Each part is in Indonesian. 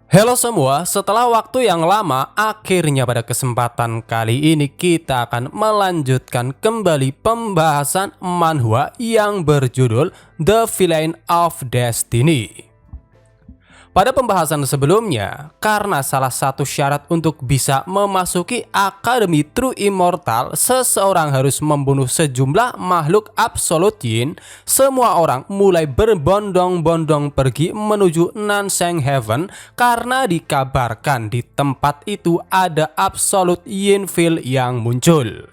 Halo semua, setelah waktu yang lama, akhirnya pada kesempatan kali ini kita akan melanjutkan kembali pembahasan manhwa yang berjudul The Villain of Destiny. Pada pembahasan sebelumnya, karena salah satu syarat untuk bisa memasuki Akademi True Immortal, seseorang harus membunuh sejumlah makhluk absolut yin. Semua orang mulai berbondong-bondong pergi menuju Nanseng Heaven karena dikabarkan di tempat itu ada absolut yin field yang muncul.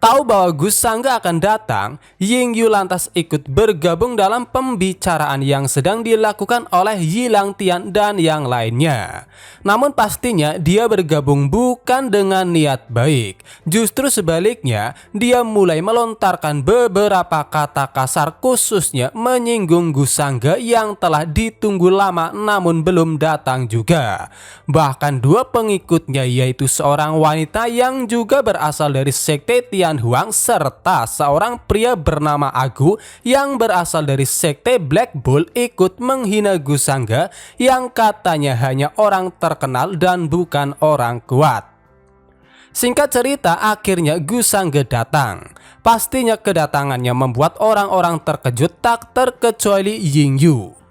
Tahu bahwa Gus Sangga akan datang, Yingyu lantas ikut bergabung dalam pembicaraan yang sedang dilakukan oleh Yilang Tian dan yang lainnya. Namun pastinya dia bergabung bukan dengan niat baik. Justru sebaliknya, dia mulai melontarkan beberapa kata kasar khususnya menyinggung Gus Sangga yang telah ditunggu lama namun belum datang juga. Bahkan dua pengikutnya yaitu seorang wanita yang juga berasal dari sekte Tian Huang serta seorang pria bernama Agu yang berasal dari sekte Black Bull ikut menghina Gus Sangga yang katanya hanya orang terkenal dan bukan orang kuat. Singkat cerita, akhirnya Gus Sangga datang. Pastinya kedatangannya membuat orang-orang terkejut tak terkecuali Yingyu.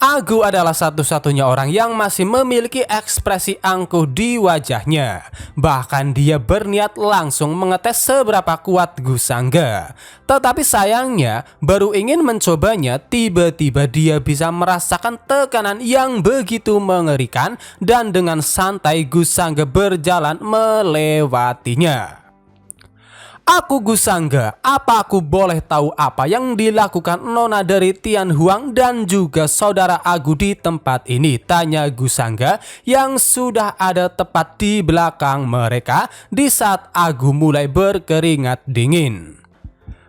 Agu adalah satu-satunya orang yang masih memiliki ekspresi angkuh di wajahnya. Bahkan dia berniat langsung mengetes seberapa kuat Gus Sangga. Tetapi sayangnya, baru ingin mencobanya, tiba-tiba dia bisa merasakan tekanan yang begitu mengerikan dan dengan santai Gus Sangga berjalan melewatinya. Aku Gus Sangga, apa aku boleh tahu apa yang dilakukan nona dari Tian Huang dan juga saudara Agu di tempat ini? Tanya Gus Sangga yang sudah ada tepat di belakang mereka di saat Agu mulai berkeringat dingin.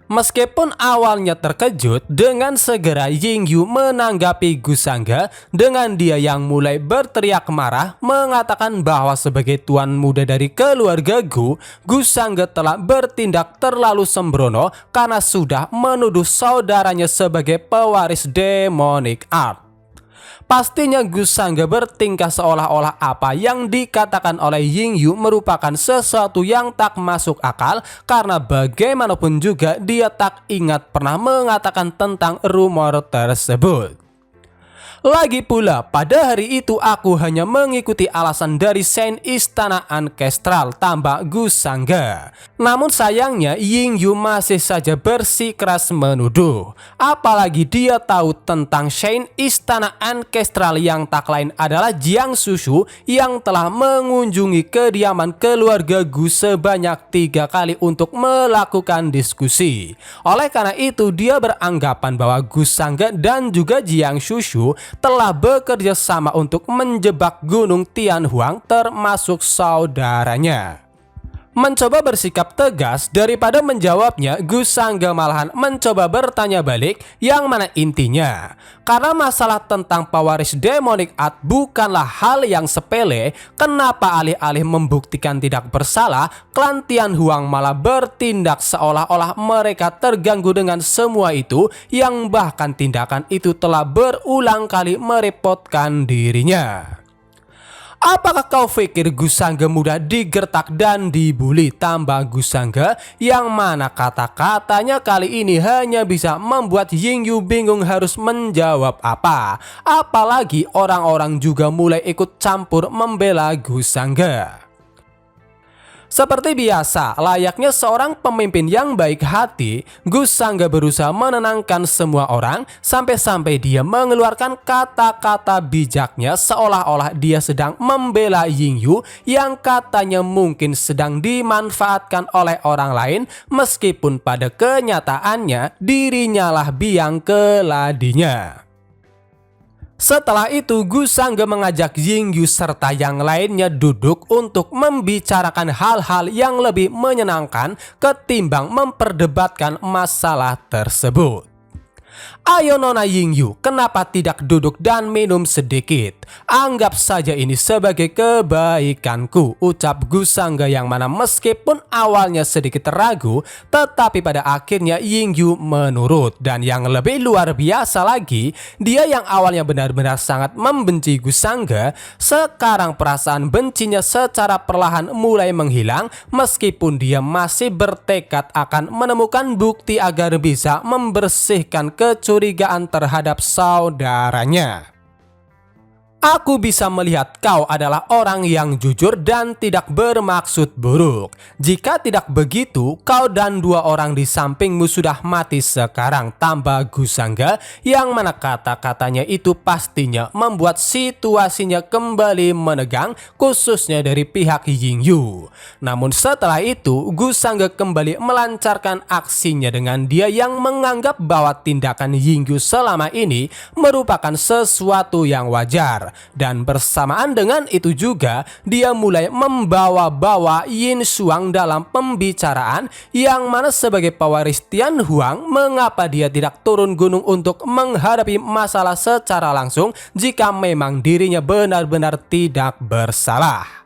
Meskipun awalnya terkejut, dengan segera Yingyu menanggapi Gus Sangga dengan dia yang mulai berteriak marah mengatakan bahwa sebagai tuan muda dari keluarga Gus Sangga telah bertindak terlalu sembrono karena sudah menuduh saudaranya sebagai pewaris demonic art. Pastinya Gus Sangga bertingkah seolah-olah apa yang dikatakan oleh Yingyu merupakan sesuatu yang tak masuk akal karena bagaimanapun juga dia tak ingat pernah mengatakan tentang rumor tersebut. Lagi pula, pada hari itu aku hanya mengikuti alasan dari Saint Istana Ancestral, tambah Gus Sangga. Namun sayangnya Yingyu masih saja bersikeras menuduh. Apalagi dia tahu tentang Saint Istana Ancestral yang tak lain adalah Jiang Shushu yang telah mengunjungi kediaman keluarga Gus sebanyak 3 kali untuk melakukan diskusi. Oleh karena itu dia beranggapan bahwa Gus Sangga dan juga Jiang Shushu telah bekerja sama untuk menjebak Gunung Tian Huang termasuk saudaranya. Mencoba bersikap tegas daripada menjawabnya, Gus Sangga malahan mencoba bertanya balik yang mana intinya. Karena masalah tentang pewaris demonic art bukanlah hal yang sepele, kenapa alih-alih membuktikan tidak bersalah, klan Tian Huang malah bertindak seolah-olah mereka terganggu dengan semua itu yang bahkan tindakan itu telah berulang kali merepotkan dirinya. Apakah kau pikir Gus Sangga mudah digertak dan dibully? Tambah Gus Sangga yang mana kata-katanya kali ini hanya bisa membuat Yingyu bingung harus menjawab apa. Apalagi orang-orang juga mulai ikut campur membela Gus Sangga. Seperti biasa, layaknya seorang pemimpin yang baik hati, Gus Sangga berusaha menenangkan semua orang sampai-sampai dia mengeluarkan kata-kata bijaknya seolah-olah dia sedang membela Yingyu yang katanya mungkin sedang dimanfaatkan oleh orang lain meskipun pada kenyataannya dirinya lah biang keladinya. Setelah itu Gus Sangga mengajak Yingyu serta yang lainnya duduk untuk membicarakan hal-hal yang lebih menyenangkan ketimbang memperdebatkan masalah tersebut. Ayo Nona Yingyu, kenapa tidak duduk dan minum sedikit? Anggap saja ini sebagai kebaikanku, ucap Gusangga yang mana meskipun awalnya sedikit ragu, tetapi pada akhirnya Yingyu menurut. Dan yang lebih luar biasa lagi, dia yang awalnya benar-benar sangat membenci Gusangga, sekarang perasaan bencinya secara perlahan mulai menghilang meskipun dia masih bertekad akan menemukan bukti agar bisa membersihkan kecurigaan terhadap saudaranya. Aku bisa melihat kau adalah orang yang jujur dan tidak bermaksud buruk. Jika tidak begitu, kau dan dua orang di sampingmu sudah mati sekarang, tambah Gusangga yang mana kata-katanya itu pastinya membuat situasinya kembali menegang, khususnya dari pihak Yingyu. Namun setelah itu, Gusangga kembali melancarkan aksinya dengan dia yang menganggap bahwa tindakan Yingyu selama ini merupakan sesuatu yang wajar. Dan bersamaan dengan itu juga, dia mulai membawa-bawa Yin Xuang dalam pembicaraan yang mana sebagai pewaris Tian Huang, mengapa dia tidak turun gunung untuk menghadapi masalah secara langsung jika memang dirinya benar-benar tidak bersalah.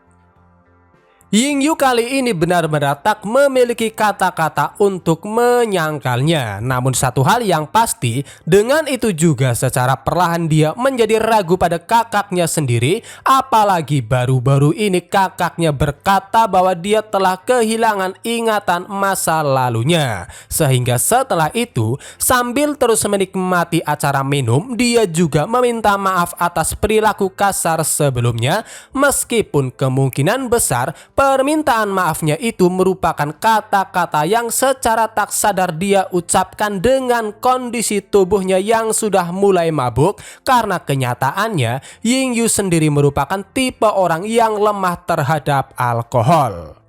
Yingyu kali ini benar-benar tak memiliki kata-kata untuk menyangkalnya. Namun satu hal yang pasti, dengan itu juga secara perlahan dia menjadi ragu pada kakaknya sendiri. Apalagi baru-baru ini kakaknya berkata bahwa dia telah kehilangan ingatan masa lalunya. Sehingga setelah itu, sambil terus menikmati acara minum, dia juga meminta maaf atas perilaku kasar sebelumnya. Meskipun kemungkinan besar permintaan maafnya itu merupakan kata-kata yang secara tak sadar dia ucapkan dengan kondisi tubuhnya yang sudah mulai mabuk, karena kenyataannya Yingyu sendiri merupakan tipe orang yang lemah terhadap alkohol.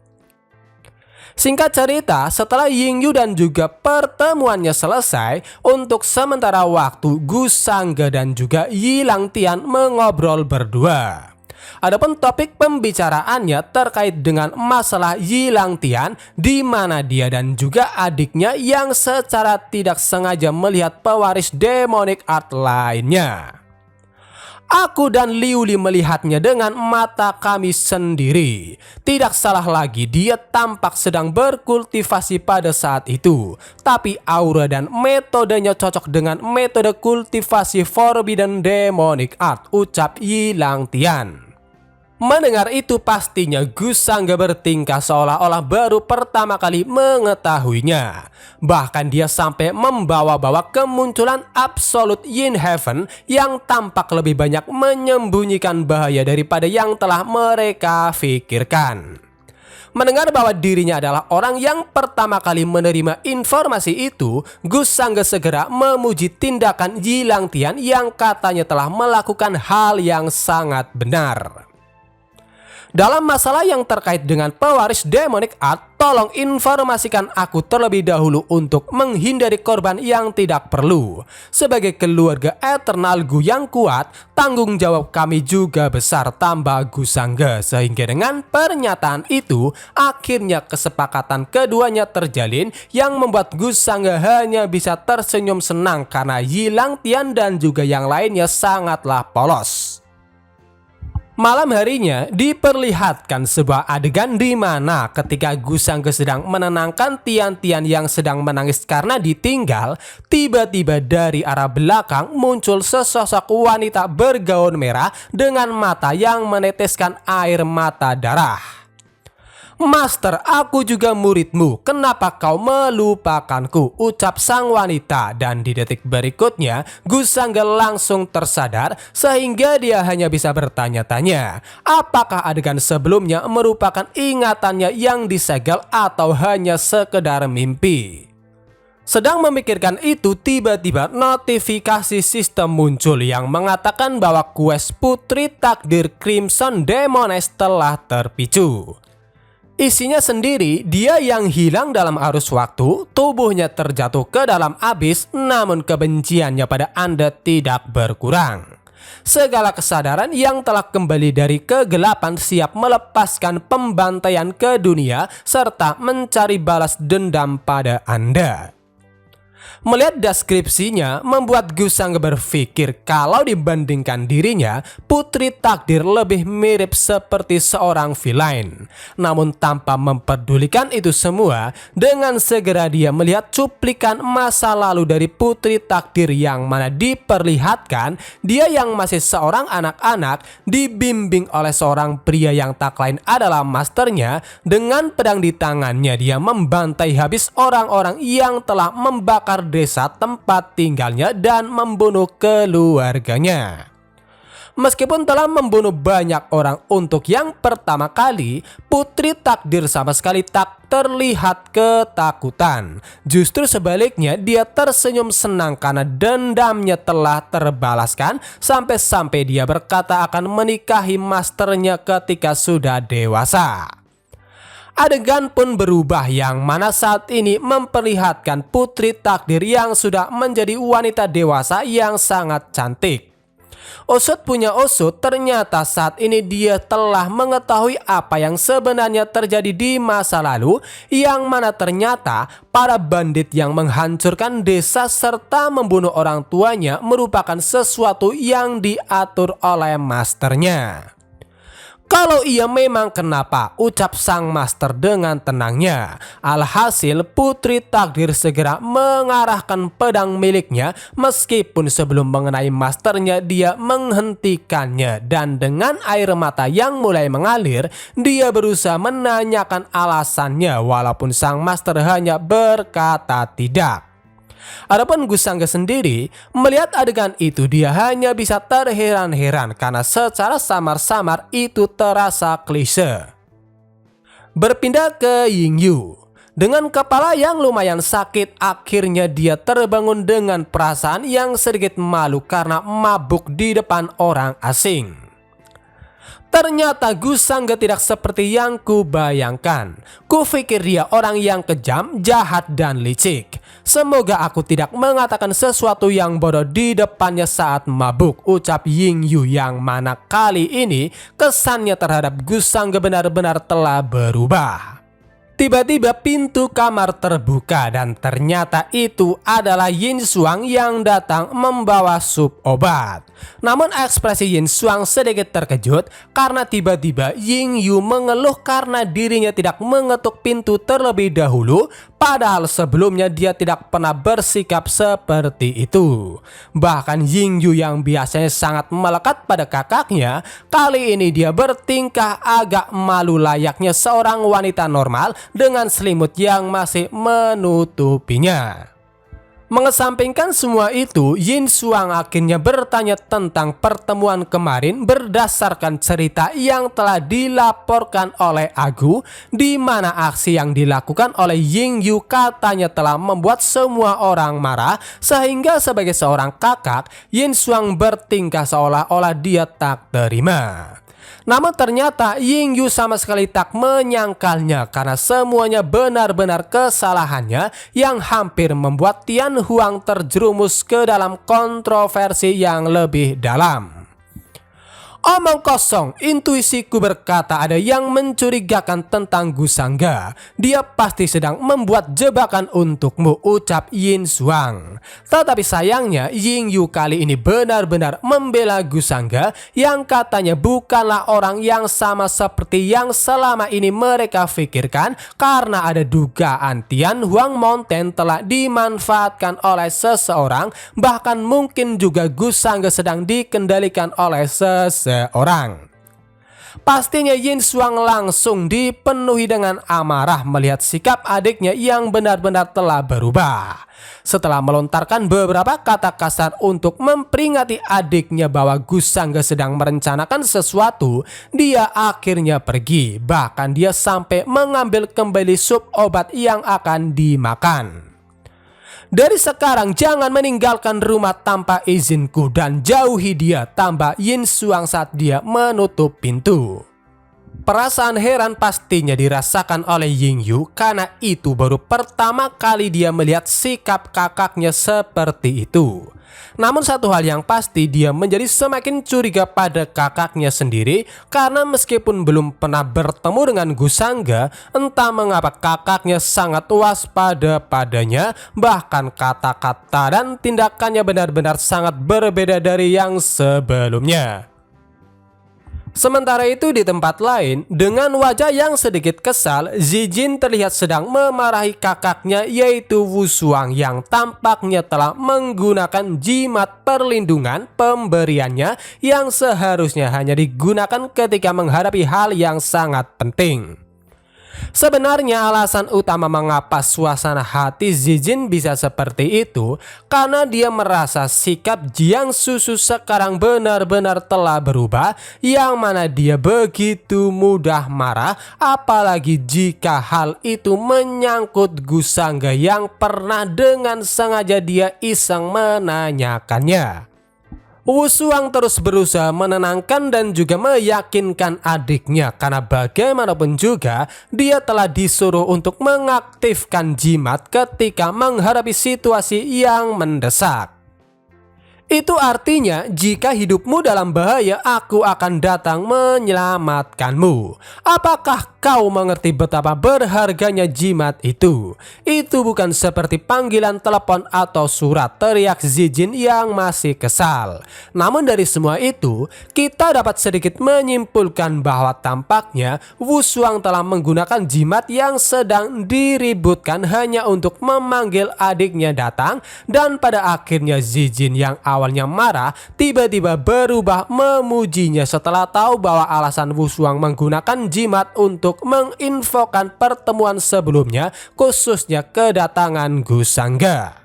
Singkat cerita, setelah Yingyu dan juga pertemuannya selesai, untuk sementara waktu Gusangga dan juga Yilang Tian mengobrol berdua. Adapun topik pembicaraannya terkait dengan masalah Yilang Tian, di mana dia dan juga adiknya yang secara tidak sengaja melihat pewaris demonic art lainnya. Aku dan Liu Li melihatnya dengan mata kami sendiri. Tidak salah lagi, dia tampak sedang berkultivasi pada saat itu. Tapi aura dan metodenya cocok dengan metode kultivasi Forbidden Demonic Art, ucap Yilang Tian. Mendengar itu pastinya Gusangga bertingkah seolah-olah baru pertama kali mengetahuinya. Bahkan dia sampai membawa-bawa kemunculan Absolute Yin Heaven yang tampak lebih banyak menyembunyikan bahaya daripada yang telah mereka pikirkan. Mendengar bahwa dirinya adalah orang yang pertama kali menerima informasi itu, Gusangga segera memuji tindakan Yilang Tian yang katanya telah melakukan hal yang sangat benar. Dalam masalah yang terkait dengan pewaris demonic art, tolong informasikan aku terlebih dahulu untuk menghindari korban yang tidak perlu. Sebagai keluarga Eternal Gu yang kuat, tanggung jawab kami juga besar, tambah Gusangga. Sehingga dengan pernyataan itu, akhirnya kesepakatan keduanya terjalin yang membuat Gusangga hanya bisa tersenyum senang karena Yilang Tian dan juga yang lainnya sangatlah polos. Malam harinya diperlihatkan sebuah adegan di mana ketika Gusangga sedang menenangkan Tian-Tian yang sedang menangis karena ditinggal, tiba-tiba dari arah belakang muncul sesosok wanita bergaun merah dengan mata yang meneteskan air mata darah. Master, aku juga muridmu, kenapa kau melupakanku, ucap sang wanita. Dan di detik berikutnya Gusangga langsung tersadar sehingga dia hanya bisa bertanya-tanya, apakah adegan sebelumnya merupakan ingatannya yang disegel atau hanya sekedar mimpi. Sedang memikirkan itu, tiba-tiba notifikasi sistem muncul yang mengatakan bahwa quest Putri Takdir Crimson Demoness telah terpicu. Isinya sendiri, dia yang hilang dalam arus waktu, tubuhnya terjatuh ke dalam abyss, namun kebenciannya pada Anda tidak berkurang. Segala kesadaran yang telah kembali dari kegelapan siap melepaskan pembantaian ke dunia serta mencari balas dendam pada Anda. Melihat deskripsinya membuat Gu Sangga berpikir kalau dibandingkan dirinya, Putri Takdir lebih mirip seperti seorang villain. Namun tanpa memperdulikan itu semua, dengan segera dia melihat cuplikan masa lalu dari Putri Takdir yang mana diperlihatkan dia yang masih seorang anak-anak dibimbing oleh seorang pria yang tak lain adalah masternya. Dengan pedang di tangannya dia membantai habis orang-orang yang telah membakar desa tempat tinggalnya dan membunuh keluarganya. Meskipun telah membunuh banyak orang untuk yang pertama kali, Putri Takdir sama sekali tak terlihat ketakutan. Justru sebaliknya dia tersenyum senang karena dendamnya telah terbalaskan, sampai-sampai dia berkata akan menikahi masternya ketika sudah dewasa. Adegan pun berubah yang mana saat ini memperlihatkan Putri Takdir yang sudah menjadi wanita dewasa yang sangat cantik. Usut punya usut, ternyata saat ini dia telah mengetahui apa yang sebenarnya terjadi di masa lalu, yang mana ternyata para bandit yang menghancurkan desa serta membunuh orang tuanya merupakan sesuatu yang diatur oleh masternya. Kalau iya memang kenapa, ucap sang master dengan tenangnya. Alhasil Putri Takdir segera mengarahkan pedang miliknya, meskipun sebelum mengenai masternya dia menghentikannya. Dan dengan air mata yang mulai mengalir, dia berusaha menanyakan alasannya walaupun sang master hanya berkata tidak. Adapun Gu Sangga sendiri melihat adegan itu dia hanya bisa terheran-heran karena secara samar-samar itu terasa klise. Berpindah ke Yingyu. Dengan kepala yang lumayan sakit, akhirnya dia terbangun dengan perasaan yang sedikit malu karena mabuk di depan orang asing. Ternyata Gu Sangga tidak seperti yang kubayangkan. Kupikir dia orang yang kejam, jahat, dan licik. Semoga aku tidak mengatakan sesuatu yang bodoh di depannya saat mabuk, ucap Yingyu yang mana kali ini kesannya terhadap Gu Sangga benar-benar telah berubah. Tiba-tiba pintu kamar terbuka dan ternyata itu adalah Yin Xuang yang datang membawa sup obat. Namun ekspresi Yin Xuang sedikit terkejut karena tiba-tiba Yingyu mengeluh karena dirinya tidak mengetuk pintu terlebih dahulu, padahal sebelumnya dia tidak pernah bersikap seperti itu. Bahkan Yingyu yang biasanya sangat melekat pada kakaknya, kali ini dia bertingkah agak malu layaknya seorang wanita normal dengan selimut yang masih menutupinya. Mengesampingkan semua itu, Yin Xuang akhirnya bertanya tentang pertemuan kemarin berdasarkan cerita yang telah dilaporkan oleh Agu, di mana aksi yang dilakukan oleh Yingyu katanya telah membuat semua orang marah, sehingga sebagai seorang kakak, Yin Xuang bertingkah seolah-olah dia tak terima. Namun ternyata Yingyu sama sekali tak menyangkalnya karena semuanya benar-benar kesalahannya yang hampir membuat Tian Huang terjerumus ke dalam kontroversi yang lebih dalam. Omong kosong, intuisiku berkata ada yang mencurigakan tentang Gu Sangga. Dia pasti sedang membuat jebakan untukmu, ucap Yin Xuang. Tetapi sayangnya Yingyu kali ini benar-benar membela Gu Sangga yang katanya bukanlah orang yang sama seperti yang selama ini mereka pikirkan, karena ada dugaan Tian Huang Mountain telah dimanfaatkan oleh seseorang, bahkan mungkin juga Gu Sangga sedang dikendalikan oleh seseorang. Pastinya Yin Xuang langsung dipenuhi dengan amarah melihat sikap adiknya yang benar-benar telah berubah. Setelah melontarkan beberapa kata kasar untuk memperingati adiknya bahwa Gu Sangga sedang merencanakan sesuatu, dia akhirnya pergi. Bahkan dia sampai mengambil kembali sup obat yang akan dimakan. Dari sekarang jangan meninggalkan rumah tanpa izinku dan jauhi dia, tambah Yin Xuang saat dia menutup pintu. Perasaan heran pastinya dirasakan oleh Yingyu karena itu baru pertama kali dia melihat sikap kakaknya seperti itu. Namun satu hal yang pasti, dia menjadi semakin curiga pada kakaknya sendiri karena meskipun belum pernah bertemu dengan Gusangga, entah mengapa kakaknya sangat waspada padanya, bahkan kata-kata dan tindakannya benar-benar sangat berbeda dari yang sebelumnya. Sementara itu di tempat lain, dengan wajah yang sedikit kesal, Zijin terlihat sedang memarahi kakaknya yaitu Wushuang yang tampaknya telah menggunakan jimat perlindungan pemberiannya yang seharusnya hanya digunakan ketika menghadapi hal yang sangat penting. Sebenarnya alasan utama mengapa suasana hati Zijin bisa seperti itu karena dia merasa sikap Jiang Susu sekarang benar-benar telah berubah, yang mana dia begitu mudah marah, apalagi jika hal itu menyangkut Gusangga yang pernah dengan sengaja dia iseng menanyakannya. Wushuang terus berusaha menenangkan dan juga meyakinkan adiknya karena bagaimanapun juga dia telah disuruh untuk mengaktifkan jimat ketika menghadapi situasi yang mendesak. Itu artinya jika hidupmu dalam bahaya, aku akan datang menyelamatkanmu. Apakah kau mengerti betapa berharganya jimat itu? Itu bukan seperti panggilan telepon atau surat, teriak Zijin yang masih kesal. Namun dari semua itu, kita dapat sedikit menyimpulkan bahwa tampaknya Wushuang telah menggunakan jimat yang sedang diributkan hanya untuk memanggil adiknya datang, dan pada akhirnya Zijin yang awalnya marah tiba-tiba berubah memujinya setelah tahu bahwa alasan Wushuang menggunakan jimat untuk menginfokan pertemuan sebelumnya, khususnya kedatangan Gusangga.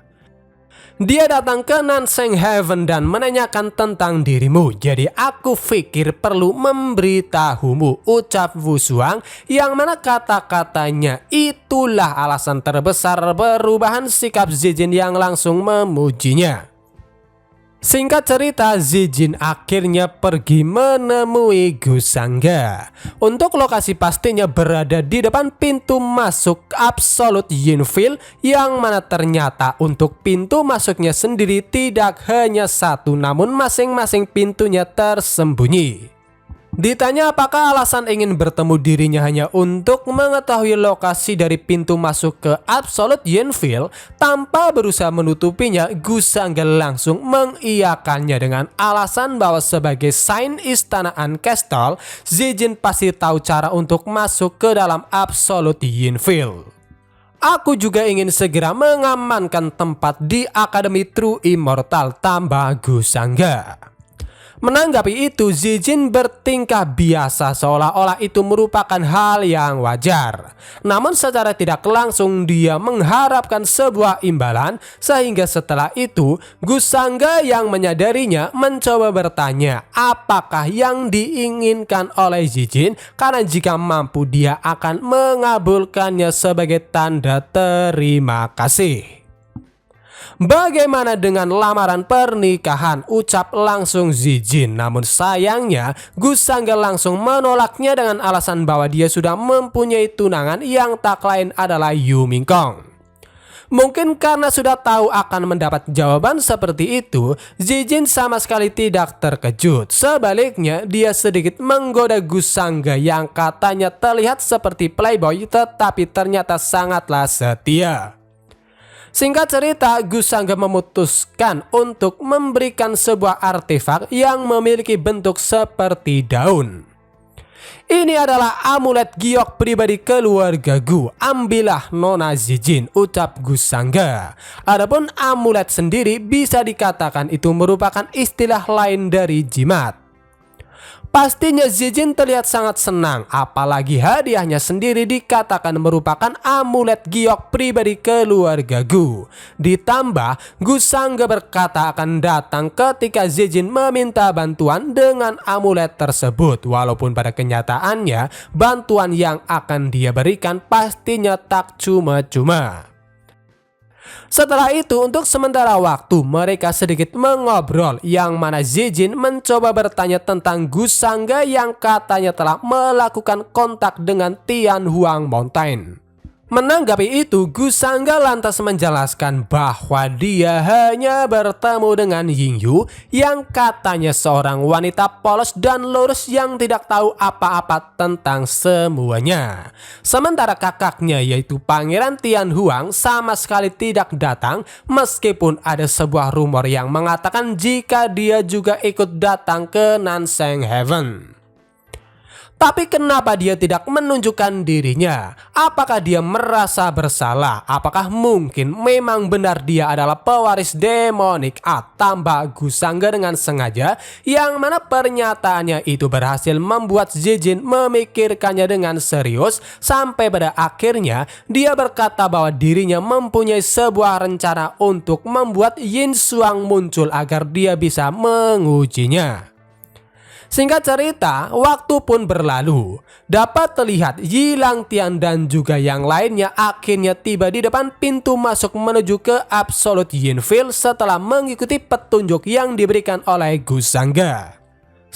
Dia datang ke Nanseng Heaven dan menanyakan tentang dirimu, jadi aku pikir perlu memberitahumu, ucap Wushuang, yang mana kata-katanya itulah alasan terbesar perubahan sikap Zijin yang langsung memujinya. Singkat cerita, Zijin akhirnya pergi menemui Gusangga. Untuk lokasi pastinya berada di depan pintu masuk Absolute Yinfield, yang mana ternyata untuk pintu masuknya sendiri tidak hanya satu, namun masing-masing pintunya tersembunyi. Ditanya apakah alasan ingin bertemu dirinya hanya untuk mengetahui lokasi dari pintu masuk ke Absolute Yinfield, tanpa berusaha menutupinya, Gusangga langsung mengiyakannya dengan alasan bahwa sebagai Saint Istana Ancestral, Zijin pasti tahu cara untuk masuk ke dalam Absolute Yinfield. Aku juga ingin segera mengamankan tempat di Akademi True Immortal, tambah Gusangga. Menanggapi itu, Zijin bertingkah biasa seolah-olah itu merupakan hal yang wajar. Namun secara tidak langsung dia mengharapkan sebuah imbalan, sehingga setelah itu Gusangga yang menyadarinya mencoba bertanya apakah yang diinginkan oleh Zijin, karena jika mampu dia akan mengabulkannya sebagai tanda terima kasih. Bagaimana dengan lamaran pernikahan, ucap langsung Zijin. Namun sayangnya Gusangga langsung menolaknya dengan alasan bahwa dia sudah mempunyai tunangan yang tak lain adalah Yu Mingkong. Mungkin karena sudah tahu akan mendapat jawaban seperti itu, Zijin sama sekali tidak terkejut. Sebaliknya, dia sedikit menggoda Gusangga yang katanya terlihat seperti playboy tetapi ternyata sangatlah setia. Singkat cerita, Gusangga memutuskan untuk memberikan sebuah artefak yang memiliki bentuk seperti daun. Ini adalah amulet giok pribadi keluarga Gu. Ambillah Nona Zijin, ucap Gusangga. Adapun amulet sendiri bisa dikatakan itu merupakan istilah lain dari jimat. Pastinya Zijin terlihat sangat senang, apalagi hadiahnya sendiri dikatakan merupakan amulet giok pribadi keluarga Gu. Ditambah, Gusangga berkata akan datang ketika Zijin meminta bantuan dengan amulet tersebut, walaupun pada kenyataannya bantuan yang akan dia berikan pastinya tak cuma-cuma. Setelah itu, untuk sementara waktu mereka sedikit mengobrol, yang mana Zijin mencoba bertanya tentang Gusangga yang katanya telah melakukan kontak dengan Tianhuang Mountain. Menanggapi itu, Gusangga lantas menjelaskan bahwa dia hanya bertemu dengan Yingyu yang katanya seorang wanita polos dan lurus yang tidak tahu apa-apa tentang semuanya. Sementara kakaknya yaitu Pangeran Tianhuang sama sekali tidak datang, meskipun ada sebuah rumor yang mengatakan jika dia juga ikut datang ke Nanseng Heaven. Tapi kenapa dia tidak menunjukkan dirinya? Apakah dia merasa bersalah? Apakah mungkin memang benar dia adalah pewaris demonic art tanpa Gusangga dengan sengaja, yang mana pernyataannya itu berhasil membuat Zijin memikirkannya dengan serius sampai pada akhirnya dia berkata bahwa dirinya mempunyai sebuah rencana untuk membuat Yin Xuang muncul agar dia bisa mengujinya. Singkat cerita, waktu pun berlalu. Dapat terlihat Yi Langtian dan juga yang lainnya akhirnya tiba di depan pintu masuk menuju ke Absolute Yin Field setelah mengikuti petunjuk yang diberikan oleh Gusangga.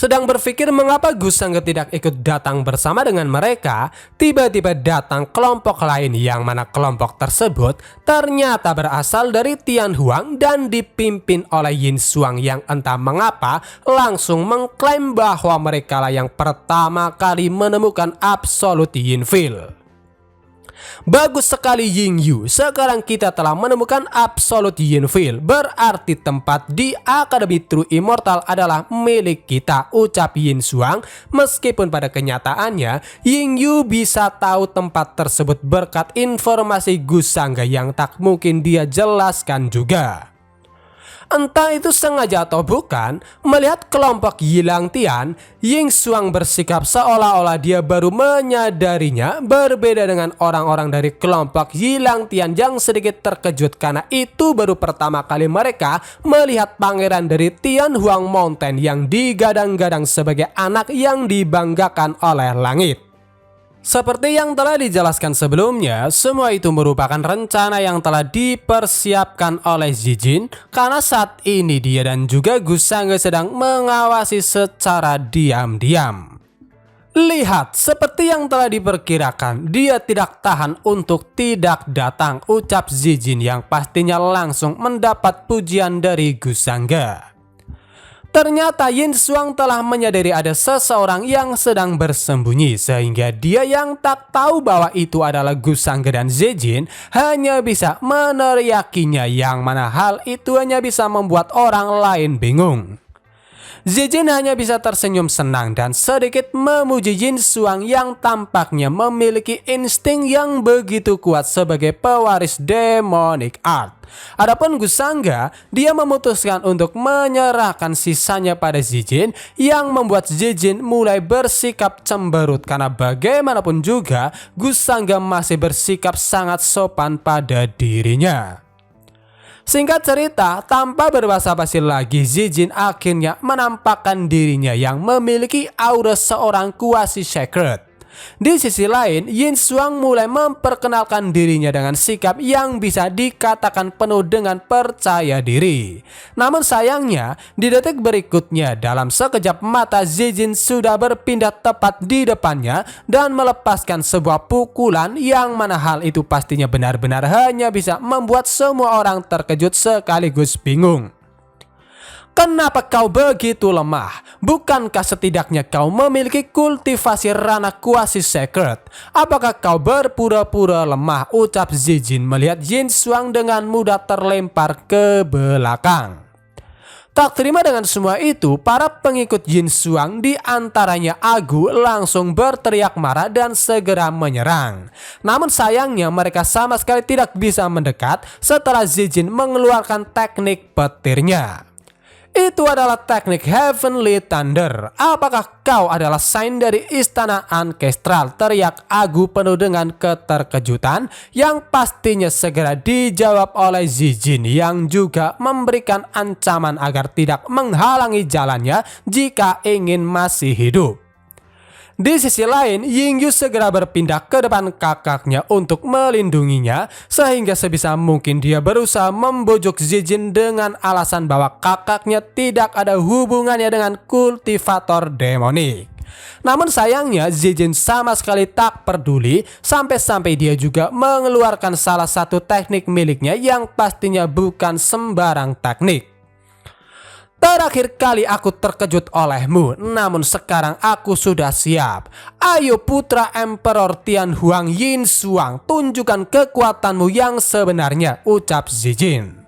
Sedang berpikir mengapa Gusangga tidak ikut datang bersama dengan mereka, tiba-tiba datang kelompok lain yang mana kelompok tersebut ternyata berasal dari Tianhuang dan dipimpin oleh Yin Xuang yang entah mengapa langsung mengklaim bahwa mereka lah yang pertama kali menemukan Absolute Yin Field. Bagus sekali Yingyu, sekarang kita telah menemukan Absolute Yin Field, berarti tempat di Akademi True Immortal adalah milik kita, ucap Yin Xuang. Meskipun pada kenyataannya Yingyu bisa tahu tempat tersebut berkat informasi Gusangga yang tak mungkin dia jelaskan juga. Entah itu sengaja atau bukan, melihat kelompok Yi Langtian, Yin Xuang bersikap seolah-olah dia baru menyadarinya, berbeda dengan orang-orang dari kelompok Yi Langtian yang sedikit terkejut karena itu baru pertama kali mereka melihat pangeran dari Tianhuang Mountain yang digadang-gadang sebagai anak yang dibanggakan oleh langit. Seperti yang telah dijelaskan sebelumnya, semua itu merupakan rencana yang telah dipersiapkan oleh Zijin karena saat ini dia dan juga Gusangga sedang mengawasi secara diam-diam. Lihat, seperti yang telah diperkirakan, dia tidak tahan untuk tidak datang, ucap Zijin yang pastinya langsung mendapat pujian dari Gusangga. Ternyata Yin Xuang telah menyadari ada seseorang yang sedang bersembunyi sehingga dia yang tak tahu bahwa itu adalah Gusangga dan Zijin hanya bisa meneriakinya, yang mana hal itu hanya bisa membuat orang lain bingung. Zijin hanya bisa tersenyum senang dan sedikit memuji Yin Xuang yang tampaknya memiliki insting yang begitu kuat sebagai pewaris demonic art. Adapun Gusangga, dia memutuskan untuk menyerahkan sisanya pada Zijin yang membuat Zijin mulai bersikap cemberut karena bagaimanapun juga Gusangga masih bersikap sangat sopan pada dirinya. Singkat cerita, tanpa berbasa-basi lagi, Zijin akhirnya menampakkan dirinya yang memiliki aura seorang kuasi sacred. Di sisi lain, Yin Xuang mulai memperkenalkan dirinya dengan sikap yang bisa dikatakan penuh dengan percaya diri. Namun sayangnya, di detik berikutnya dalam sekejap mata Zijin sudah berpindah tepat di depannya dan melepaskan sebuah pukulan yang mana hal itu pastinya benar-benar hanya bisa membuat semua orang terkejut sekaligus bingung. Kenapa kau begitu lemah? Bukankah setidaknya kau memiliki kultivasi ranah kuasi sacred? Apakah kau berpura-pura lemah? Ucap Zijin melihat Yin Xuang dengan mudah terlempar ke belakang. Tak terima dengan semua itu, para pengikut Yin Xuang di antaranya Agu langsung berteriak marah dan segera menyerang. Namun sayangnya mereka sama sekali tidak bisa mendekat setelah Zijin mengeluarkan teknik petirnya. Itu adalah teknik Heavenly Thunder. Apakah kau adalah sign dari istana ancestral? Teriak Agu penuh dengan keterkejutan yang pastinya segera dijawab oleh Zijin yang juga memberikan ancaman agar tidak menghalangi jalannya jika ingin masih hidup. Di sisi lain, Yingyu segera berpindah ke depan kakaknya untuk melindunginya sehingga sebisa mungkin dia berusaha membujuk Zijin dengan alasan bahwa kakaknya tidak ada hubungannya dengan kultivator demonik. Namun sayangnya Zijin sama sekali tak peduli, sampai-sampai dia juga mengeluarkan salah satu teknik miliknya yang pastinya bukan sembarang teknik. Terakhir kali aku terkejut olehmu, namun sekarang aku sudah siap. Ayo putra Emperor Tianhuang Yin Xuang, tunjukkan kekuatanmu yang sebenarnya, ucap Zijin.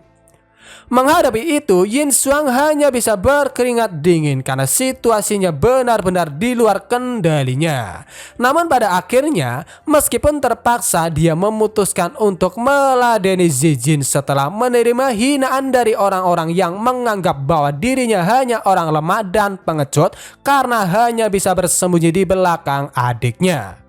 Menghadapi itu, Yin Xuang hanya bisa berkeringat dingin karena situasinya benar-benar di luar kendalinya. Namun pada akhirnya, meskipun terpaksa, dia memutuskan untuk meladeni Zijin setelah menerima hinaan dari orang-orang yang menganggap bahwa dirinya hanya orang lemah dan pengecut karena hanya bisa bersembunyi di belakang adiknya.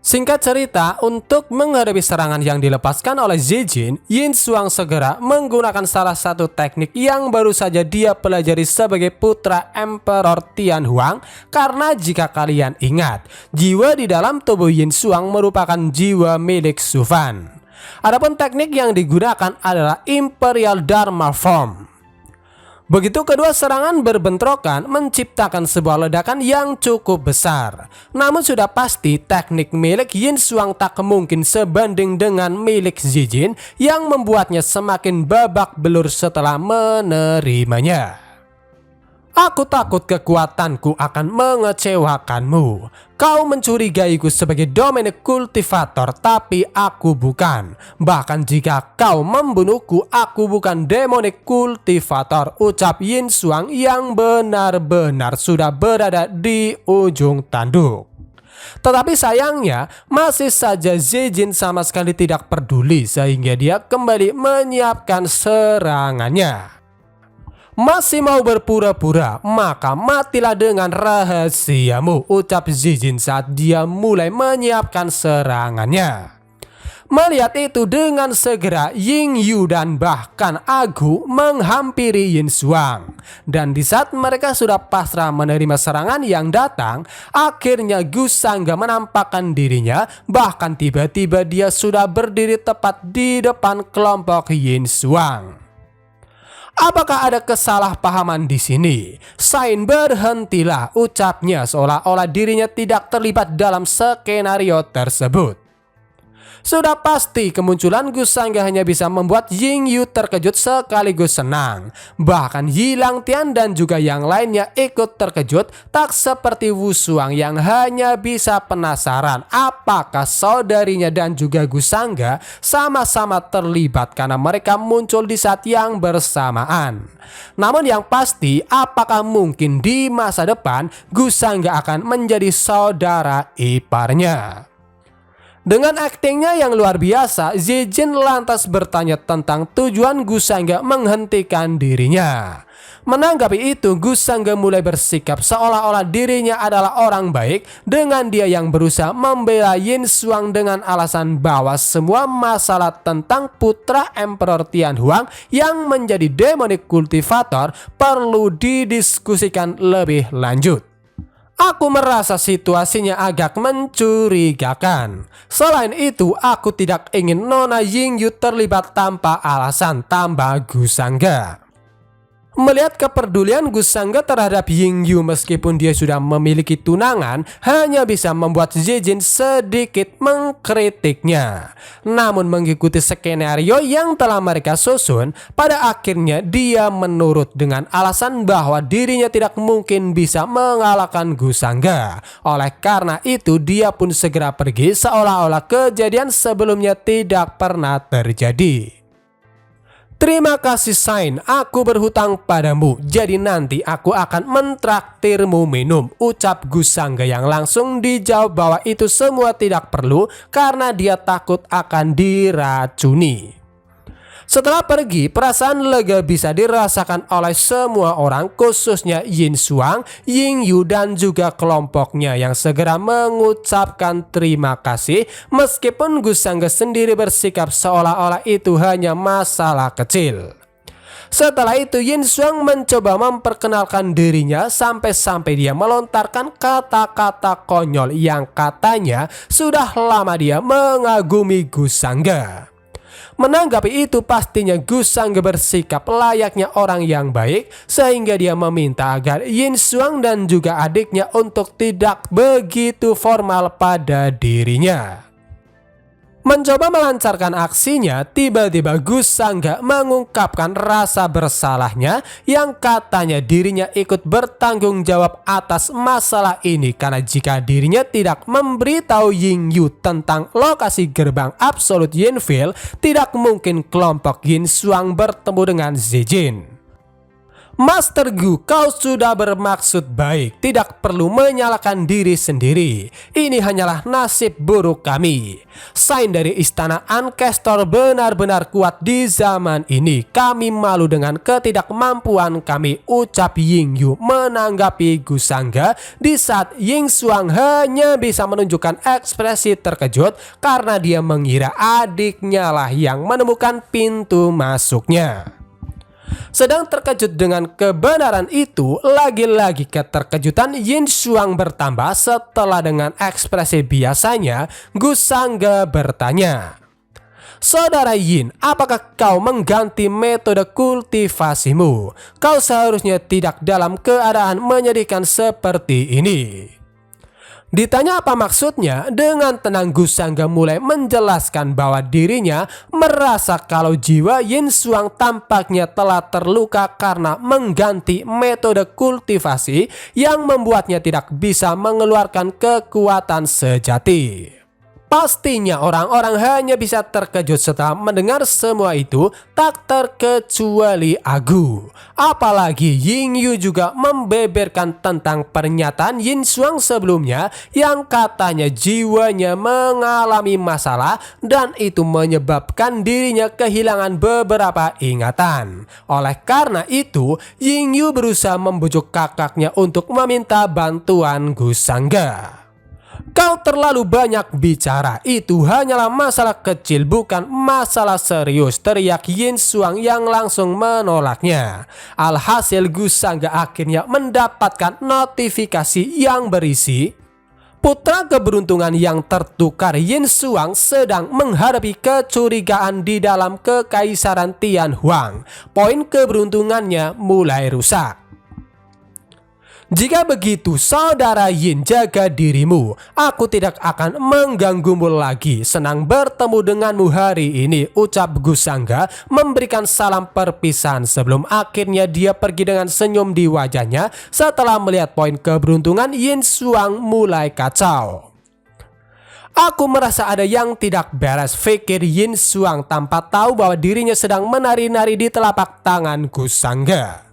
Singkat cerita, untuk menghadapi serangan yang dilepaskan oleh Zijin, Yin Xuang segera menggunakan salah satu teknik yang baru saja dia pelajari sebagai putra Emperor Tianhuang. Karena jika kalian ingat, jiwa di dalam tubuh Yin Xuang merupakan jiwa milik Shu Fan. Adapun teknik yang digunakan adalah Imperial Dharma Form. Begitu kedua serangan berbentrokan, menciptakan sebuah ledakan yang cukup besar. Namun sudah pasti teknik milik Yin Xuang tak mungkin sebanding dengan milik Zijin yang membuatnya semakin babak belur setelah menerimanya. Aku takut kekuatanku akan mengecewakanmu. Kau mencurigaiku sebagai Demonic Cultivator, tapi aku bukan. Bahkan jika kau membunuhku, aku bukan Demonic Cultivator, ucap Yin Xuang yang benar-benar sudah berada di ujung tanduk. Tetapi sayangnya, masih saja Zijin sama sekali tidak peduli sehingga dia kembali menyiapkan serangannya. Masih mau berpura-pura, maka matilah dengan rahasiamu, ucap Zijin saat dia mulai menyiapkan serangannya. Melihat itu, dengan segera Ying Yu dan bahkan Agu menghampiri Yin Xuang. Dan di saat mereka sudah pasrah menerima serangan yang datang, akhirnya Gu Sangga menampakkan dirinya. Bahkan tiba-tiba dia sudah berdiri tepat di depan kelompok Yin Xuang. Apakah ada kesalahpahaman di sini? Sain, berhentilah, ucapnya seolah-olah dirinya tidak terlibat dalam skenario tersebut. Sudah pasti kemunculan Gu Sangga hanya bisa membuat Ying Yu terkejut sekaligus senang. Bahkan Yilang Tian dan juga yang lainnya ikut terkejut, tak seperti Wu Shuang yang hanya bisa penasaran apakah saudarinya dan juga Gu Sangga sama-sama terlibat karena mereka muncul di saat yang bersamaan. Namun yang pasti, apakah mungkin di masa depan Gu Sangga akan menjadi saudara iparnya? Dengan aktingnya yang luar biasa, Zijin lantas bertanya tentang tujuan Gu Sangga menghentikan dirinya. Menanggapi itu, Gu Sangga mulai bersikap seolah-olah dirinya adalah orang baik dengan dia yang berusaha membela Yin Xuang dengan alasan bahwa semua masalah tentang putra Emperor Tianhuang yang menjadi Demonic Cultivator perlu didiskusikan lebih lanjut. Aku merasa situasinya agak mencurigakan. Selain itu, aku tidak ingin Nona Ying Yu terlibat tanpa alasan, tambah Gu Sangga. Melihat kepedulian Gu Sangga terhadap Ying Yu meskipun dia sudah memiliki tunangan, hanya bisa membuat Zijin sedikit mengkritiknya. Namun mengikuti skenario yang telah mereka susun, pada akhirnya dia menurut dengan alasan bahwa dirinya tidak mungkin bisa mengalahkan Gu Sangga. Oleh karena itu, dia pun segera pergi seolah-olah kejadian sebelumnya tidak pernah terjadi. Terima kasih Sain, aku berhutang padamu, jadi nanti aku akan mentraktirmu minum, ucap Gu Sangga yang langsung dijawab bahwa itu semua tidak perlu karena dia takut akan diracuni. Setelah pergi, perasaan lega bisa dirasakan oleh semua orang, khususnya Yin Xuang, Ying Yu dan juga kelompoknya yang segera mengucapkan terima kasih meskipun Gu Sangga sendiri bersikap seolah-olah itu hanya masalah kecil. Setelah itu Yin Xuang mencoba memperkenalkan dirinya sampai-sampai dia melontarkan kata-kata konyol yang katanya sudah lama dia mengagumi Gu Sangga. Menanggapi itu pastinya Gu Sangge bersikap layaknya orang yang baik sehingga dia meminta agar Yin Xuang dan juga adiknya untuk tidak begitu formal pada dirinya. Mencoba melancarkan aksinya, tiba-tiba Gu Sangge mengungkapkan rasa bersalahnya yang katanya dirinya ikut bertanggung jawab atas masalah ini karena jika dirinya tidak memberitahu Ying Yu tentang lokasi gerbang Absolute Yinfield, tidak mungkin kelompok Yin Xuang bertemu dengan Zijin. Master Gu, kau sudah bermaksud baik, tidak perlu menyalahkan diri sendiri. Ini hanyalah nasib buruk kami. Sain dari istana Ancestor benar-benar kuat di zaman ini. Kami malu dengan ketidakmampuan kami, ucap Ying Yu menanggapi Gu Sangge di saat Ying Xuang hanya bisa menunjukkan ekspresi terkejut karena dia mengira adiknya lah yang menemukan pintu masuknya. Sedang terkejut dengan kebenaran itu, lagi-lagi keterkejutan Yin Xuang bertambah setelah dengan ekspresi biasanya Gu Sangge bertanya, "Saudara Yin, apakah kau mengganti metode kultivasimu? Kau seharusnya tidak dalam keadaan menyedihkan seperti ini." Ditanya apa maksudnya, dengan tenang Gu Sangge mulai menjelaskan bahwa dirinya merasa kalau jiwa Yin Xuang tampaknya telah terluka karena mengganti metode kultivasi yang membuatnya tidak bisa mengeluarkan kekuatan sejati. Pastinya orang-orang hanya bisa terkejut setelah mendengar semua itu, tak terkecuali Agu. Apalagi Ying Yu juga membeberkan tentang pernyataan Yin Xuang sebelumnya yang katanya jiwanya mengalami masalah dan itu menyebabkan dirinya kehilangan beberapa ingatan. Oleh karena itu, Ying Yu berusaha membujuk kakaknya untuk meminta bantuan Gu Sangge. "Kau terlalu banyak bicara, itu hanyalah masalah kecil bukan masalah serius," teriak Yin Xuang yang langsung menolaknya. Alhasil Gu Sangge akhirnya mendapatkan notifikasi yang berisi, "Putra keberuntungan yang tertukar Yin Xuang sedang menghadapi kecurigaan di dalam kekaisaran Tianhuang. Poin keberuntungannya mulai rusak. Jika begitu, saudara Yin, jaga dirimu. Aku tidak akan mengganggumu lagi. Senang bertemu denganmu hari ini," ucap Gu Sangge memberikan salam perpisahan sebelum akhirnya dia pergi dengan senyum di wajahnya setelah melihat poin keberuntungan Yin Xuang mulai kacau. "Aku merasa ada yang tidak beres," pikir Yin Xuang tanpa tahu bahwa dirinya sedang menari-nari di telapak tangan Gu Sangge.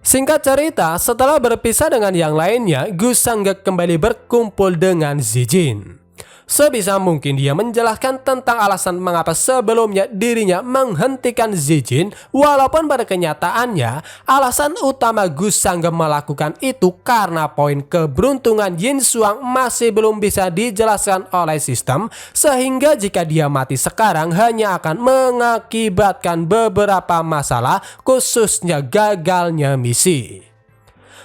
Singkat cerita, setelah berpisah dengan yang lainnya, Gu Sangge kembali berkumpul dengan Zijin. Sebisa mungkin dia menjelaskan tentang alasan mengapa sebelumnya dirinya menghentikan Zijin, walaupun pada kenyataannya alasan utama Gu Sangge melakukan itu karena poin keberuntungan Yin Xuang masih belum bisa dijelaskan oleh sistem, sehingga jika dia mati sekarang hanya akan mengakibatkan beberapa masalah, khususnya gagalnya misi.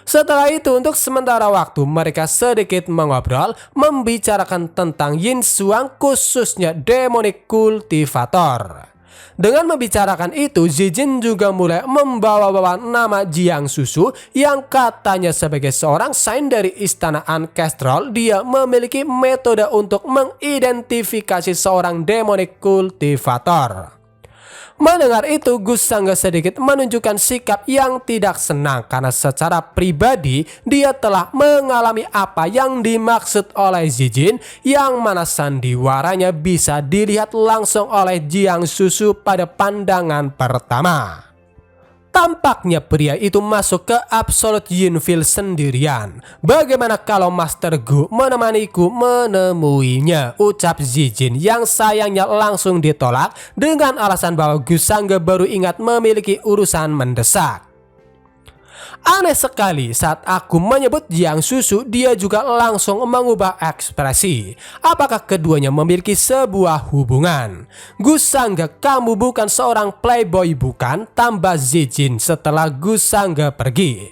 Setelah itu untuk sementara waktu mereka sedikit mengobrol membicarakan tentang Yin Xuang, khususnya Demonic Cultivator. Dengan membicarakan itu, Zijin juga mulai membawa-bawa nama Jiang Susu yang katanya sebagai seorang saint dari istana Ancestral, dia memiliki metode untuk mengidentifikasi seorang Demonic Cultivator. Mendengar itu, Gu Sangge sedikit menunjukkan sikap yang tidak senang karena secara pribadi dia telah mengalami apa yang dimaksud oleh Zijin, yang mana sandiwaranya bisa dilihat langsung oleh Jiang Susu pada pandangan pertama. Tampaknya pria itu masuk ke Absolute Yinfield sendirian. "Bagaimana kalau Master Gu menemaniku menemuinya?" ucap Zijin yang sayangnya langsung ditolak dengan alasan bahwa Gu Sangge baru ingat memiliki urusan mendesak. Aneh sekali, saat aku menyebut Jiang Susu, dia juga langsung mengubah ekspresi. Apakah keduanya memiliki sebuah hubungan? "Gu Sangge, kamu bukan seorang playboy bukan?" tambah Zijin setelah Gu Sangge pergi.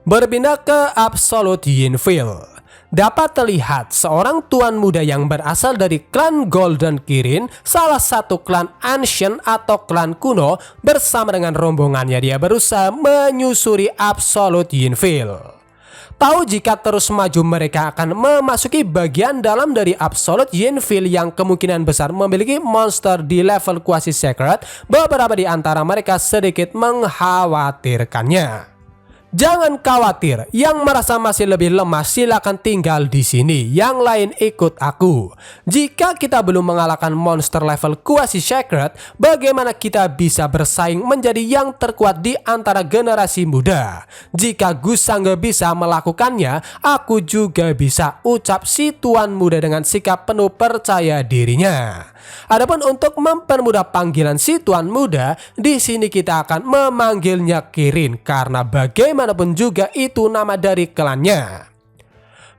Berpindah ke Absolute Yinfield. dapat terlihat seorang tuan muda yang berasal dari klan Golden Kirin, salah satu klan ancient atau klan kuno, bersama dengan rombongannya dia berusaha menyusuri Absolute Yinville. Tahu jika terus maju mereka akan memasuki bagian dalam dari Absolute Yinville yang kemungkinan besar memiliki monster di level Quasi Secret, beberapa di antara mereka sedikit mengkhawatirkannya. Jangan khawatir, yang merasa masih lebih lemah silakan tinggal di sini, yang lain ikut aku. Jika kita belum mengalahkan monster level Quasi Secret, bagaimana kita bisa bersaing menjadi yang terkuat di antara generasi muda? Jika Gusangge bisa melakukannya, aku juga bisa, ucap si tuan muda dengan sikap penuh percaya dirinya. Adapun untuk mempermudah panggilan si tuan muda, di sini kita akan memanggilnya Kirin karena bagaimanapun juga itu nama dari klannya.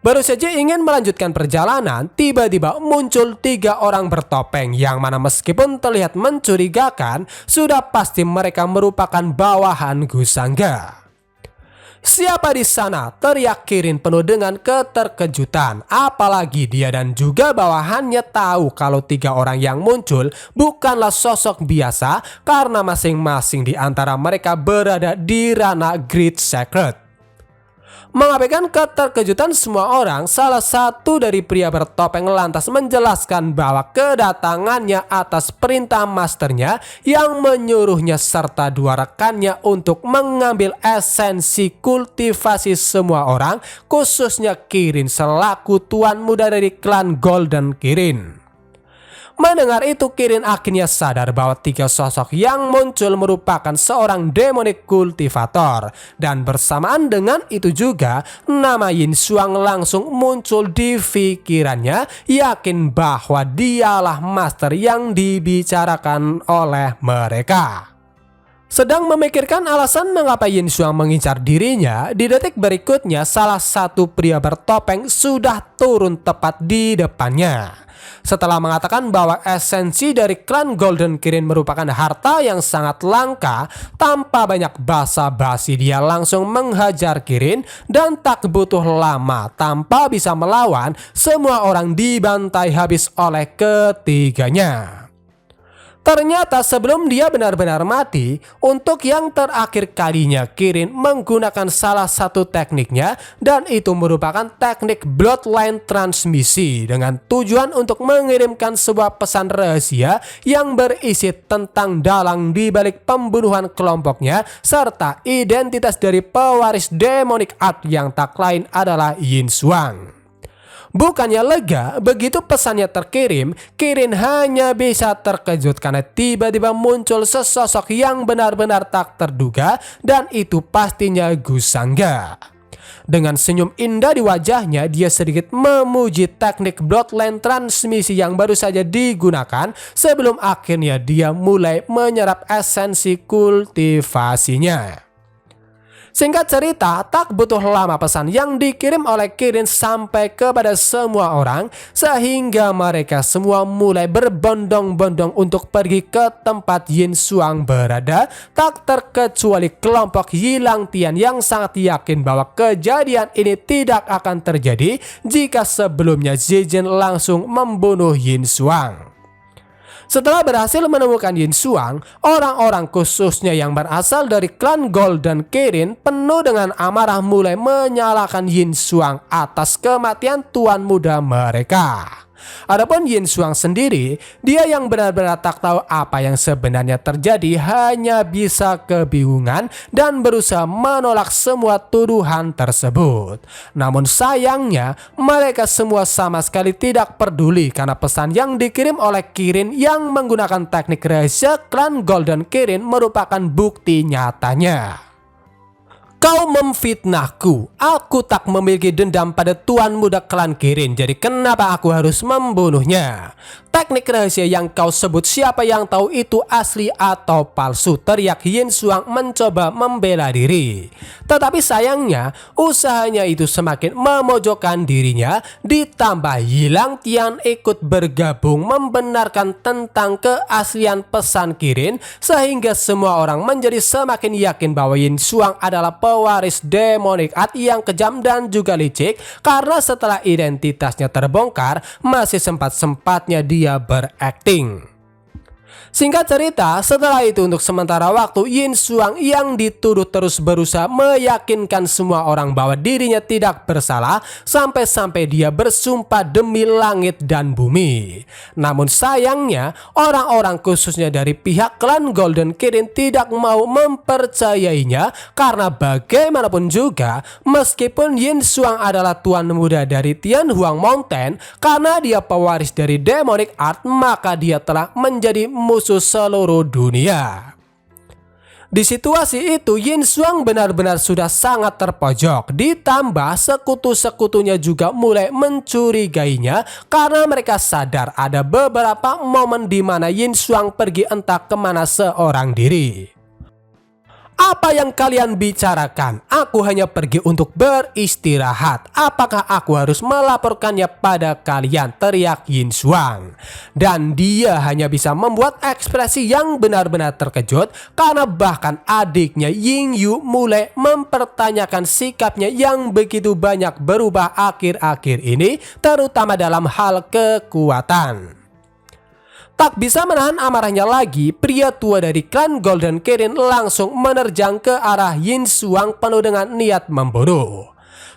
Baru saja ingin melanjutkan perjalanan, tiba-tiba muncul 3 orang bertopeng yang mana meskipun terlihat mencurigakan, sudah pasti mereka merupakan bawahan Gusangge. "Siapa di sana?" teriak Kirin penuh dengan keterkejutan. Apalagi dia dan juga bawahannya tahu kalau 3 orang yang muncul bukanlah sosok biasa karena masing-masing di antara mereka berada di ranah Great Secret. Mengabaikan keterkejutan semua orang, salah satu dari pria bertopeng lantas menjelaskan bahwa kedatangannya atas perintah masternya yang menyuruhnya serta 2 rekannya untuk mengambil esensi kultivasi semua orang, khususnya Kirin selaku tuan muda dari klan Golden Kirin. Mendengar itu, Kirin akhirnya sadar bahwa 3 sosok yang muncul merupakan seorang demonic kultivator, dan bersamaan dengan itu juga nama Yin Xuang langsung muncul di pikirannya, yakin bahwa dialah master yang dibicarakan oleh mereka. Sedang memikirkan alasan mengapa Yin Xuang mengincar dirinya, di detik berikutnya salah satu pria bertopeng sudah turun tepat di depannya. Setelah mengatakan bahwa esensi dari klan Golden Kirin merupakan harta yang sangat langka, tanpa banyak basa-basi dia langsung menghajar Kirin dan tak butuh lama, tanpa bisa melawan, semua orang dibantai habis oleh ketiganya. Ternyata sebelum dia benar-benar mati, untuk yang terakhir kalinya Kirin menggunakan salah satu tekniknya, dan itu merupakan teknik bloodline transmisi dengan tujuan untuk mengirimkan sebuah pesan rahasia yang berisi tentang dalang di balik pembunuhan kelompoknya serta identitas dari pewaris demonic art yang tak lain adalah Yin Xuang. Bukannya lega begitu pesannya terkirim, Kirin hanya bisa terkejut karena tiba-tiba muncul sesosok yang benar-benar tak terduga, dan itu pastinya Gusangge. Dengan senyum indah di wajahnya, dia sedikit memuji teknik bloodline transmisi yang baru saja digunakan sebelum akhirnya dia mulai menyerap esensi kultivasinya. Singkat cerita, tak butuh lama pesan yang dikirim oleh Kirin sampai kepada semua orang, sehingga mereka semua mulai berbondong-bondong untuk pergi ke tempat Yin Xuang berada, tak terkecuali kelompok Yilang Tian yang sangat yakin bahwa kejadian ini tidak akan terjadi jika sebelumnya Zijin langsung membunuh Yin Xuang. Setelah berhasil menemukan Yin Xuang, orang-orang khususnya yang berasal dari klan Golden Kirin penuh dengan amarah mulai menyalahkan Yin Xuang atas kematian tuan muda mereka. Adapun Yin Xuang sendiri, dia yang benar-benar tak tahu apa yang sebenarnya terjadi, hanya bisa kebingungan dan berusaha menolak semua tuduhan tersebut. Namun sayangnya, mereka semua sama sekali tidak peduli karena pesan yang dikirim oleh Kirin yang menggunakan teknik rahasia klan Golden Kirin merupakan bukti nyatanya. "Kau memfitnahku. Aku tak memiliki dendam pada tuan muda klan Kirin, jadi kenapa aku harus membunuhnya? Teknik rahasia yang kau sebut, siapa yang tahu itu asli atau palsu?" teriak Yin Xuang mencoba membela diri. Tetapi sayangnya, usahanya itu semakin memojokkan dirinya, ditambah Yilang Tian ikut bergabung membenarkan tentang keaslian pesan Kirin, sehingga semua orang menjadi semakin yakin bahwa Yin Xuang adalah pewaris demonic art yang kejam dan juga licik, karena setelah identitasnya terbongkar masih sempat-sempatnya dia berakting. Singkat cerita, setelah itu untuk sementara waktu Yin Xuang yang dituduh terus berusaha meyakinkan semua orang bahwa dirinya tidak bersalah, sampai-sampai dia bersumpah demi langit dan bumi. Namun sayangnya, orang-orang khususnya dari pihak klan Golden Kirin tidak mau mempercayainya, karena bagaimanapun juga meskipun Yin Xuang adalah tuan muda dari Tianhuang Mountain, karena dia pewaris dari demonic art, maka dia telah menjadi musuh seluruh dunia. Di situasi itu Yin Xuang benar-benar sudah sangat terpojok, ditambah sekutu-sekutunya juga mulai mencurigainya karena mereka sadar ada beberapa momen di mana Yin Xuang pergi entah kemana seorang diri. Apa yang kalian bicarakan? Aku hanya pergi untuk beristirahat. Apakah aku harus melaporkannya pada kalian? Teriak Yin Xuang. Dan dia hanya bisa membuat ekspresi yang benar-benar terkejut karena bahkan adiknya Ying Yu mulai mempertanyakan sikapnya yang begitu banyak berubah akhir-akhir ini, terutama dalam hal kekuatan. Tak bisa menahan amarahnya lagi, pria tua dari klan Golden Kirin langsung menerjang ke arah Yin Xuang penuh dengan niat membunuh.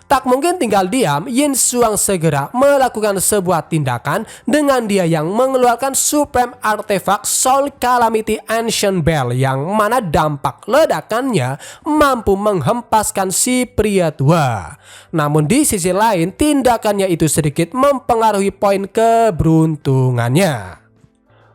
Tak mungkin tinggal diam, Yin Xuang segera melakukan sebuah tindakan dengan dia yang mengeluarkan Supreme Artifact Soul Calamity Ancient Bell, yang mana dampak ledakannya mampu menghempaskan si pria tua. Namun di sisi lain, tindakannya itu sedikit mempengaruhi poin keberuntungannya.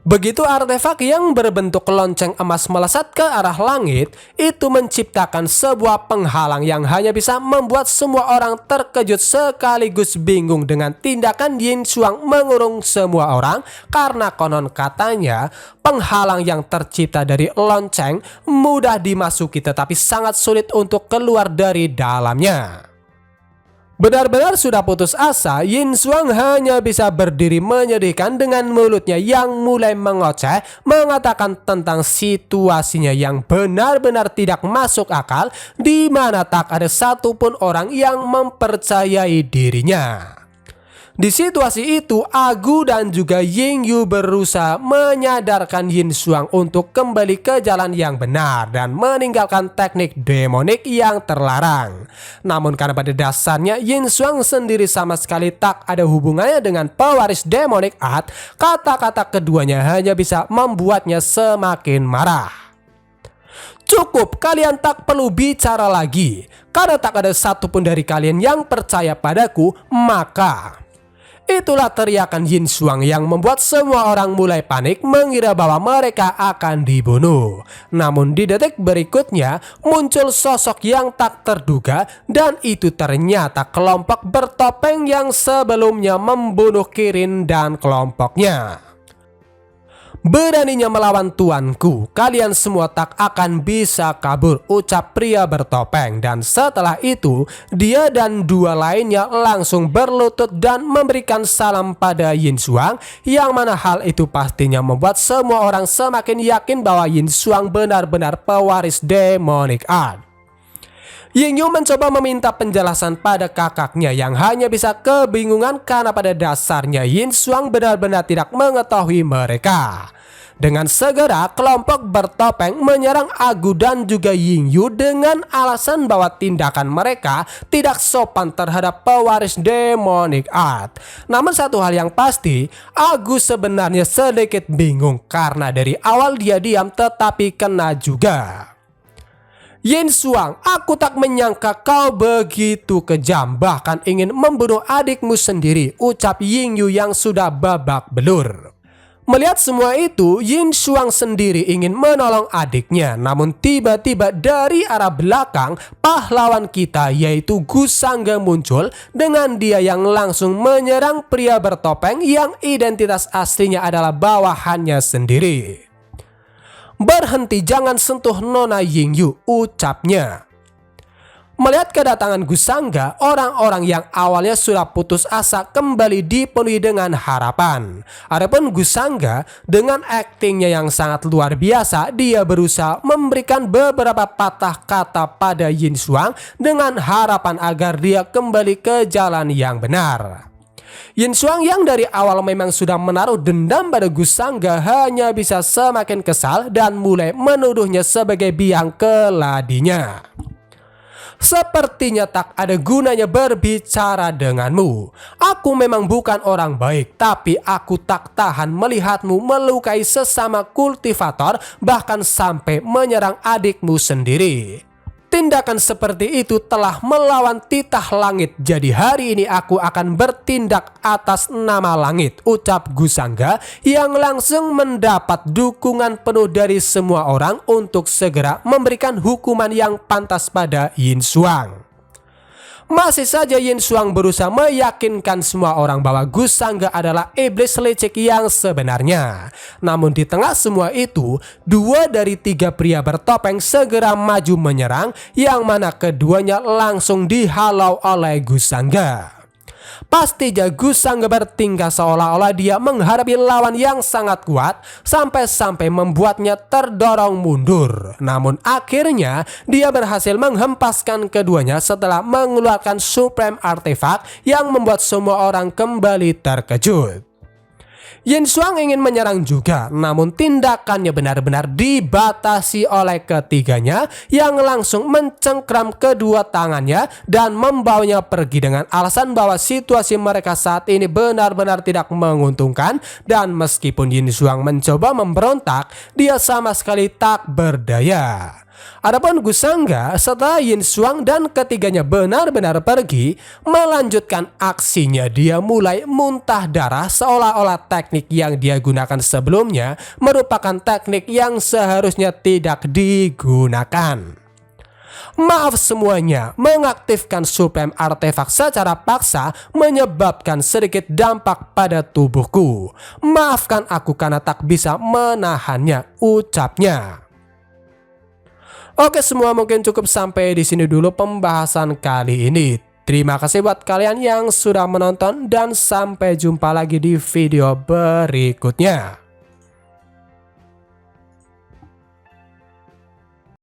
Begitu artefak yang berbentuk lonceng emas melesat ke arah langit, itu menciptakan sebuah penghalang yang hanya bisa membuat semua orang terkejut sekaligus bingung dengan tindakan Yin Xuang mengurung semua orang, karena konon katanya penghalang yang tercipta dari lonceng mudah dimasuki tetapi sangat sulit untuk keluar dari dalamnya. Benar-benar sudah putus asa, Yin Xuang hanya bisa berdiri menyedihkan dengan mulutnya yang mulai mengoceh, mengatakan tentang situasinya yang benar-benar tidak masuk akal, di mana tak ada satupun orang yang mempercayai dirinya. Di situasi itu, Agu dan juga Ying Yu berusaha menyadarkan Yin Xuang untuk kembali ke jalan yang benar dan meninggalkan teknik demonik yang terlarang. Namun karena pada dasarnya Yin Xuang sendiri sama sekali tak ada hubungannya dengan pewaris demonic art, kata-kata keduanya hanya bisa membuatnya semakin marah. Cukup, kalian tak perlu bicara lagi. Karena tak ada satupun dari kalian yang percaya padaku, maka... Itulah teriakan Yin Xuang yang membuat semua orang mulai panik mengira bahwa mereka akan dibunuh. Namun di detik berikutnya muncul sosok yang tak terduga, dan itu ternyata kelompok bertopeng yang sebelumnya membunuh Kirin dan kelompoknya. Beraninya melawan tuanku, kalian semua tak akan bisa kabur, ucap pria bertopeng. Dan setelah itu, dia dan dua lainnya langsung berlutut dan memberikan salam pada Yin Xuang, yang mana hal itu pastinya membuat semua orang semakin yakin bahwa Yin Xuang benar-benar pewaris demonic art. Ying Yu mencoba meminta penjelasan pada kakaknya yang hanya bisa kebingungan karena pada dasarnya Yin Xuang benar-benar tidak mengetahui mereka. Dengan segera kelompok bertopeng menyerang Agu dan juga Ying Yu dengan alasan bahwa tindakan mereka tidak sopan terhadap pewaris demonic art. Namun satu hal yang pasti, Agu sebenarnya sedikit bingung karena dari awal dia diam tetapi kena juga. Yin Xuang, aku tak menyangka kau begitu kejam, bahkan ingin membunuh adikmu sendiri, ucap Ying Yu yang sudah babak belur. Melihat semua itu, Yin Xuang sendiri ingin menolong adiknya, namun tiba-tiba dari arah belakang pahlawan kita yaitu Gu Sangge muncul dengan dia yang langsung menyerang pria bertopeng yang identitas aslinya adalah bawahannya sendiri. Berhenti, jangan sentuh Nona Ying Yu, ucapnya. Melihat kedatangan Gusangga, orang-orang yang awalnya sudah putus asa kembali dipenuhi dengan harapan. Adapun Gusangga dengan aktingnya yang sangat luar biasa, dia berusaha memberikan beberapa patah kata pada Yin Xuang dengan harapan agar dia kembali ke jalan yang benar. Yin Xuang yang dari awal memang sudah menaruh dendam pada Gusangga hanya bisa semakin kesal dan mulai menuduhnya sebagai biang keladinya. Sepertinya tak ada gunanya berbicara denganmu. Aku memang bukan orang baik, tapi aku tak tahan melihatmu melukai sesama kultivator, bahkan sampai menyerang adikmu sendiri. Tindakan seperti itu telah melawan titah langit, jadi hari ini aku akan bertindak atas nama langit, ucap Gusangga yang langsung mendapat dukungan penuh dari semua orang untuk segera memberikan hukuman yang pantas pada Yin Xuang. Masih saja Yin Xuang berusaha meyakinkan semua orang bahwa Gusangga adalah iblis licik yang sebenarnya. Namun di tengah semua itu, 2 dari 3 pria bertopeng segera maju menyerang, yang mana keduanya langsung dihalau oleh Gusangga. Pastinya Gusangga bertingkah seolah-olah dia menghadapi lawan yang sangat kuat, sampai-sampai membuatnya terdorong mundur. Namun akhirnya dia berhasil menghempaskan keduanya setelah mengeluarkan Supreme Artifact yang membuat semua orang kembali terkejut. Yin Xuang ingin menyerang juga, namun tindakannya benar-benar dibatasi oleh ketiganya yang langsung mencengkram kedua tangannya dan membawanya pergi dengan alasan bahwa situasi mereka saat ini benar-benar tidak menguntungkan, dan meskipun Yin Xuang mencoba memberontak, dia sama sekali tak berdaya. Adapun Gusangga setelah Yin Xuang dan ketiganya benar-benar pergi melanjutkan aksinya, dia mulai muntah darah seolah-olah teknik yang dia gunakan sebelumnya merupakan teknik yang seharusnya tidak digunakan. Maaf semuanya, mengaktifkan Supreme Artifact secara paksa menyebabkan sedikit dampak pada tubuhku. Maafkan aku karena tak bisa menahannya, ucapnya. Oke semua, mungkin cukup sampai di sini dulu pembahasan kali ini. Terima kasih buat kalian yang sudah menonton dan sampai jumpa lagi di video berikutnya.